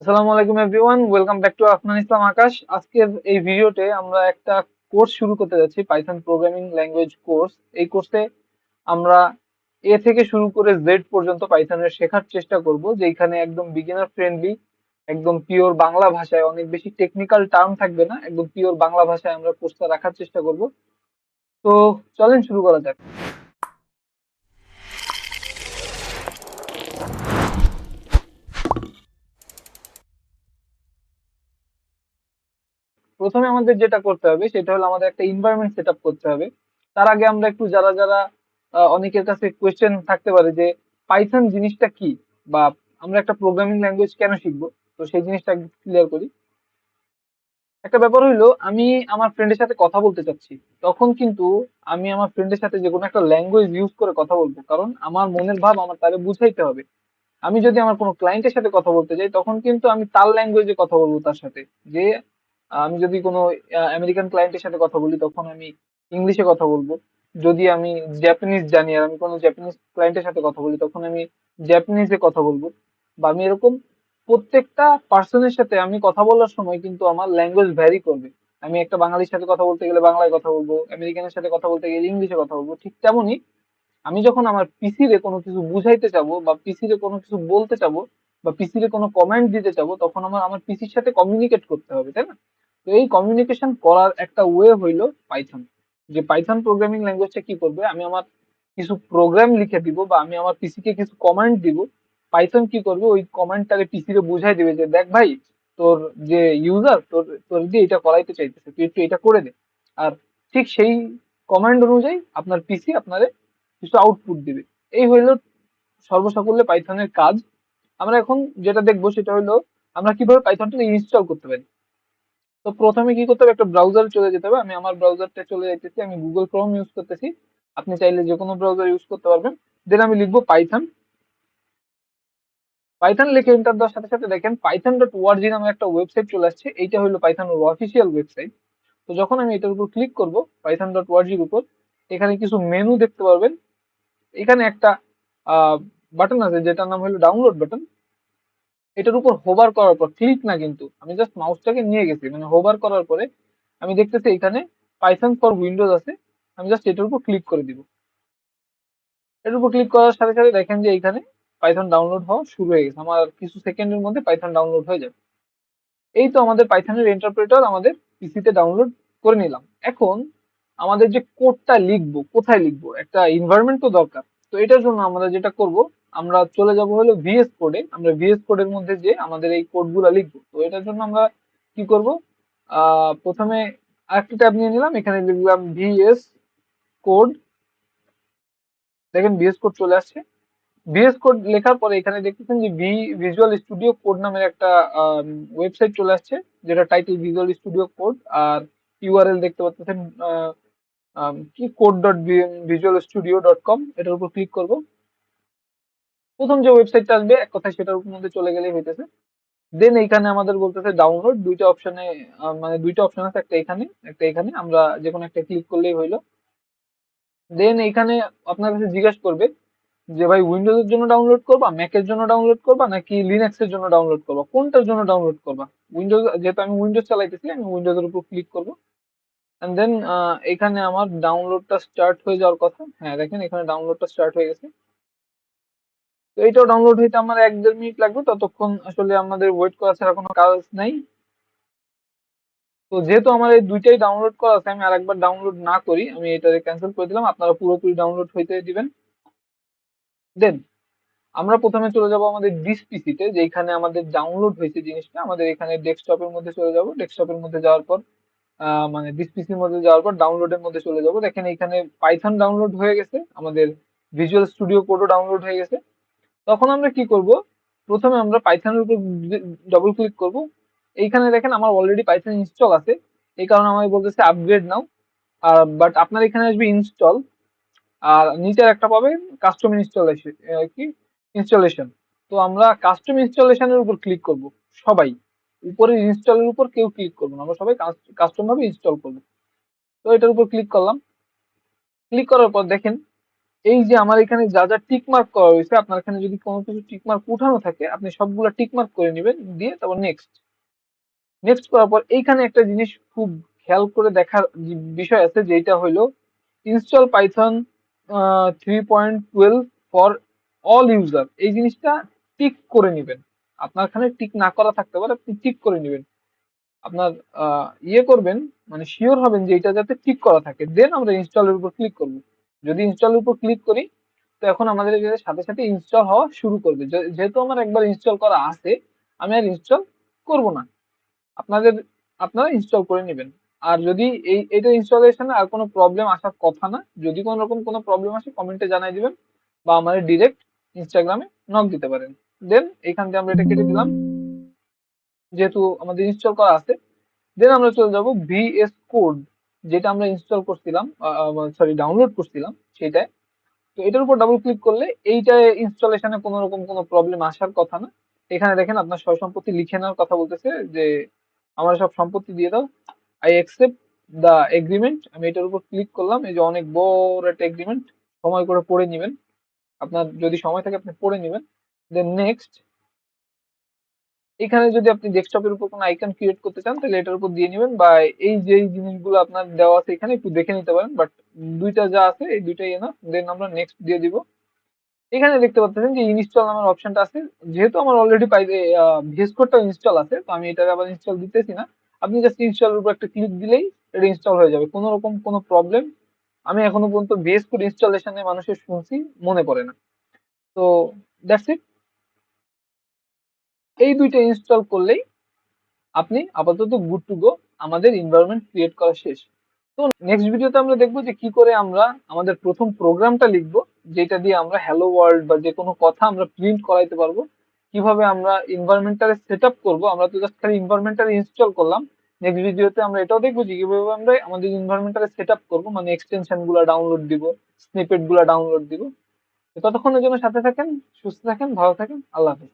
আসসালামু আলাইকুম everyone, welcome back to Afnan Islam Akash. আজকের এই ভিডিওতে আমরা একটা কোর্স শুরু করতে যাচ্ছি, পাইথন প্রোগ্রামিং ল্যাঙ্গুয়েজ কোর্স। এই কোর্সে আমরা এ থেকে শুরু করে জেড পর্যন্ত পাইথনের শেখার চেষ্টা করব, যেখানে একদম বিগিনার ফ্রেন্ডলি, একদম পিওর বাংলা ভাষায়, অনেক বেশি টেকনিক্যাল টার্ম থাকবে না, একদম পিওর বাংলা ভাষায় আমরা কোর্সটা রাখার চেষ্টা করব। তো চলেন শুরু করা যাক। প্রথমে আমাদের যেটা করতে হবে সেটা হলো আমাদের একটা এনভায়রনমেন্ট সেট আপ করতে হবে। তার আগে আমরা একটু যারা যারা অনেকের কাছে কোয়েশ্চেন থাকতে পারে যে পাইথন জিনিসটা কি, বা আমরা একটা প্রোগ্রামিং ল্যাঙ্গুয়েজ কেন শিখবো, তো সেই জিনিসটা ক্লিয়ার করি। একটা ব্যাপার হইলো, আমি আমার ফ্রেন্ডের সাথে কথা বলতে চাচ্ছি, তখন কিন্তু আমি আমার ফ্রেন্ডের সাথে যে কোনো একটা ল্যাঙ্গুয়েজ ইউজ করে কথা বলবো, কারণ আমার মনের ভাব আমার তারে বুঝাইতে হবে। আমি যদি আমার কোনো ক্লায়েন্টের সাথে কথা বলতে যাই, তখন কিন্তু আমি তার ল্যাঙ্গুয়েজে কথা বলবো তার সাথে। যে আমি যদি কোনো আমেরিকান ক্লায়েন্টের সাথে কথা বলি, তখন আমি ইংলিশে কথা বলবো। যদি আমি জাপানিজ জানি আর আমি কোনো জাপানিজ ক্লায়েন্টের সাথে কথা বলি, তখন আমি জাপানিজে কথা বলবো। বা আমি এরকম প্রত্যেকটা পার্সনের সাথে আমি কথা বলার সময় কিন্তু আমার ল্যাঙ্গুয়েজ ভ্যারি করবে। আমি একটা বাঙালির সাথে কথা বলতে গেলে বাংলায় কথা বলবো, আমেরিকানের সাথে কথা বলতে গেলে ইংলিশে কথা বলবো। ঠিক তেমনই আমি যখন আমার পিসি রে কোনো কিছু বুঝাইতে চাবো, বা পিসি রে কোনো কিছু বলতে চাবো, বা পিসি রে কোনো কমেন্ট দিতে চাবো, তখন আমার আমার পিসির সাথে কমিউনিকেট করতে হবে, তাই না? তো এই কমিউনিকেশন করার একটা ওয়ে হইলো পাইথন। যে পাইথন প্রোগ্রামিং ল্যাঙ্গুয়েজটা কি করবে, আমি আমার কিছু প্রোগ্রাম লিখে দিব, বা আমি আমার পিসি কে কিছু কমান্ড দিব। পাইথন কি করবে, ওই কমান্ডটাকে পিসি রে বুঝাই দিবে যে দেখ ভাই, তোর যে ইউজার তোর তোর দিয়ে এটা করাইতে চাইতেছে, তুই একটু এটা করে দে। আর ঠিক সেই কমান্ড অনুযায়ী আপনার পিসি আপনারে কিছু আউটপুট দিবে। এই হইলো সর্বসাকুল্যে পাইথনের কাজ। আমরা এখন যেটা দেখবো সেটা হলো আমরা কিভাবে পাইথনটাকে ইনস্টল করতে পারি। তো প্রথমে কি করতে হবে, একটা ব্রাউজারে চলে যেতে হবে। আমি আমার ব্রাউজারটা চলে যাইতেছি, আমি গুগল ক্রোম ইউজ করতেছি। আপনি চাইলে যে কোনো ব্রাউজার ইউজ করতে পারবেন। দেন আমি লিখবো পাইথন। পাইথন লিখে এন্টার দেওয়ার সাথে সাথে দেখেন পাইথন ডট ওআরজি নামে একটা ওয়েবসাইট চলে আসছে। এইটা হলো পাইথনের অফিসিয়াল ওয়েবসাইট। তো যখন আমি এটার উপর ক্লিক করব, পাইথন ডট ওআরজির উপর, এখানে কিছু মেনু দেখতে পারবেন। এখানে একটা বাটন আছে যেটার নাম হলো ডাউনলোড বাটন। এটার উপর হোভার করার পর, ক্লিক না কিন্তু, আমি জাস্ট মাউসটাকে নিয়ে গেছি, মানে হোভার করার পরে আমি দেখতেছি এখানে পাইথন ফর উইন্ডোজ আছে। আমি জাস্ট এটার উপর ক্লিক করে দিব। এটার উপর ক্লিক করার সাথে সাথে দেখেন যে এখানে পাইথন ডাউনলোড হওয়া শুরু হয়ে গেছে। আমার কিছু সেকেন্ডের মধ্যে পাইথন ডাউনলোড হয়ে যাবে। এই তো আমাদের পাইথনের ইন্টারপ্রেটার আমাদের পিসিতে ডাউনলোড করে নিলাম। এখন আমাদের যে কোডটা লিখবো, কোথায় লিখবো, একটা এনভায়রনমেন্ট তো দরকার। তো এটার জন্য আমরা যেটা করব, আমরা চলে যাব হলো ভিএস কোডে। আমরা ভিএস কোডের মধ্যে যে আমাদের এই কোডগুলো লিখবো, তো এটার জন্য আমরা কি করব, প্রথমে আরেকটা ট্যাব নিয়ে নিলাম, এখানে লিখলাম ভিএস কোড। দেখেন ভিএস কোড চলে আসছে। ভিএস কোড লেখার পরে এখানে দেখতেছেন যে ভিজুয়াল স্টুডিও কোড নামের একটা ওয়েবসাইট চলে আসছে, যেটা টাইটেল ভিজুয়াল স্টুডিও কোড। আর ইউআরএল দেখতে পাচ্ছেন কি code dot visual studio dot com. এটার উপর ক্লিক করব। প্রথম যে ওয়েবসাইটটা আসবে এক কথায় সেটার উপর মধ্যে চলে গেলেই হইতেছে। দেন এইখানে আমাদের বলতেছে ডাউনলোড, দুইটা অপশনে, মানে দুইটা অপশন আছে, একটা এখানে একটা এখানে, আমরা যে কোনো একটা ক্লিক করলেই হইলো। দেন এইখানে আপনার কাছে জিজ্ঞাসা করবে যে ভাই উইন্ডোজ এর জন্য ডাউনলোড করবা, ম্যাকের জন্য ডাউনলোড করবা, নাকি লিনাক্স এর জন্য ডাউনলোড করবা, কোনটার জন্য ডাউনলোড করবা। উইন্ডোজ, যেহেতু আমি উইন্ডোজ চালাইতেছি, আমি উইন্ডোজ এর উপর ক্লিক করব। এন্ড দেন এখানে আমার ডাউনলোডটা স্টার্ট হয়ে যাওয়ার কথা। হ্যাঁ দেখেন এখানে ডাউনলোডটা স্টার্ট হয়ে গেছে। তো এইটাও ডাউনলোড হইতে আমার 1-1.5 মিনিট লাগবে, ততক্ষণ আসলে আমাদের ওয়েট করা ছাড়া কোনো কাজ নাই। তো যেহেতু আমার এই দুইটাই ডাউনলোড করা আছে, আমি আরেকবার ডাউনলোড না করি, আমি এটাকে ক্যান্সেল করে দিলাম। আপনারা পুরোপুরি ডাউনলোড হইতে দিবেন। দেন আমরা প্রথমে চলে যাব আমাদের ডিস পিসিতে, যেখানে আমাদের ডাউনলোড হয়েছে জিনিসটা। আমাদের এখানে ডেস্কটপের মধ্যে চলে যাব। ডেস্কটপের মধ্যে যাওয়ার পর মানে ডিস পিসির মধ্যে যাওয়ার পর ডাউনলোডের মধ্যে চলে যাব। দেখেন এখানে পাইথন ডাউনলোড হয়ে গেছে, আমাদের ভিজুয়াল স্টুডিও কোডও ডাউনলোড হয়ে গেছে। তখন আমরা কি করব, প্রথমে আমরা পাইথনের উপর ডবল ক্লিক করব। এইখানে দেখেন আমার অলরেডি পাইথন ইনস্টল আছে, এই কারণে আমাকে বলতেছে আপগ্রেড নাও। আর বাট আপনার এখানে আসবে ইনস্টল, আর নিচের একটা পাবেন কাস্টম ইনস্টলেশন, কি ইনস্টলেশন। তো আমরা কাস্টম ইনস্টলেশনের উপর ক্লিক করব সবাই। উপরের ইনস্টলের উপর কেউ ক্লিক করবো না, আমরা সবাই কাস্টম ভাবে ইনস্টল করবো। তো এটার উপর ক্লিক করলাম। ক্লিক করার পর দেখেন এই যে আমার এখানে যা যা টিক মার্ক করা হয়েছে, আপনার এখানে যদি কোনো কিছু টিক মার্ক উঠানো থাকে আপনি সবগুলা টিক মার্ক করে নেবেন, দিয়ে তারপর নেক্সট। নেক্সট করার পর এইখানে একটা জিনিস খুব খেয়াল করে দেখার বিষয় আছে, যেটা হইলো install Python 3.12 for all user. এই জিনিসটা টিক করে নেবেন। আপনার এখানে টিক না করা থাকতে পারে, আপনি টিক করে নেবেন। আপনার ইয়ে করবেন, মানে শিওর হবেন যে এটা যাতে টিক করা থাকে, দেন আমরা ইনস্টলের উপর ক্লিক করব। যদি ইনস্টলের উপর ক্লিক করি, তো এখন আমাদের এটার সাথে সাথে ইনস্টল হওয়া শুরু করবে। যেহেতু আমার একবার ইনস্টল করা আছে, আমি আর ইনস্টল করব না। আপনাদের আপনারা ইনস্টল করে নেবেন। আর যদি এটা ইনস্টলেশনে আর কোনো প্রবলেম আসার কথা না, যদি কোনো রকম কোনো প্রবলেম আসে কমেন্টে জানাই দিবেন, বা আমাদের ডিরেক্ট ইনস্টাগ্রামে নক দিতে পারেন। দেন এখান থেকে আমরা এটা কেটে দিলাম, যেহেতু আমাদের ইনস্টল করা আছে। দেন আমরা চলে যাব ভিএস কোড, যেটা আমরা ইনস্টল করছিলাম, সরি ডাউনলোড করছিলাম সেটাই। তো এটার উপর ডাবল ক্লিক করলে এইটা ইনস্টলেশনে কোনো রকম কোনো প্রবলেম আসার কথা না। এখানে দেখেন আপনার সয় সম্পত্তি লিখে নেওয়ার কথা বলতেছে, যে আমার সব সম্পত্তি দিয়ে দাও, আই অ্যাকসেপ্ট দ্য এগ্রিমেন্ট। আমি এটার উপর ক্লিক করলাম। এই যে অনেক বড় একটা এগ্রিমেন্ট, সময় করে পড়ে নেবেন। আপনার যদি সময় থাকে আপনি পড়ে নেবেন। Then next. এখানে যদি আপনি ডেস্কটপের উপর কোনো আইকন ক্রিয়েট করতে চান তাহলে এটার উপর দিয়ে নেবেন, বা এই যে এই জিনিসগুলো আপনার দেওয়া আছে এখানে একটু দেখে নিতে পারেন, বাট দুইটা যা আছে এই দুইটাই না। দেন আমরা নেক্সট দিয়ে দিব। এখানে দেখতে পাচ্ছেন যে ইনস্টল নামের অপশনটা আছে। যেহেতু আমার অলরেডি ভিএস কোডটা ইনস্টল আছে, তো আমি এটাকে আবার ইনস্টল দিতেছি না। আপনি জাস্ট ইনস্টলের উপর একটা ক্লিক দিলেই এটা ইনস্টল হয়ে যাবে, কোনো রকম কোনো প্রবলেম আমি এখনো পর্যন্ত ভিএস কোড ইনস্টলেশনে মানুষের শুনছি মনে পড়ে না। তো দ্যাটস ইট। এই দুইটা ইনস্টল করলেই আপনি আপাতত গুড টু গো। আমাদের এনভায়রনমেন্ট ক্রিয়েট করা শেষ। তো নেক্সট ভিডিওতে আমরা দেখবো যে কি করে আমরা আমাদের প্রথম প্রোগ্রামটা লিখবো, যেটা দিয়ে আমরা হ্যালো ওয়ার্ল্ড বা যে কোনো কথা আমরা প্রিন্ট করাইতে পারবো। কিভাবে আমরা এনভায়রনমেন্টারে সেট আপ করবো, আমরা তো জাস্ট খালি এনভায়রনমেন্টারে ইনস্টল করলাম। নেক্সট ভিডিওতে আমরা এটাও দেখবো যে কিভাবে আমরা আমাদের এনভায়রনমেন্টারে সেট আপ করবো, মানে এক্সটেনশন গুলা ডাউনলোড দিব, স্নিপেট গুলা ডাউনলোড দিব। তো ততক্ষণের জন্য সাথে থাকেন, সুস্থ থাকেন, ভালো থাকেন। আল্লাহ হাফেজ।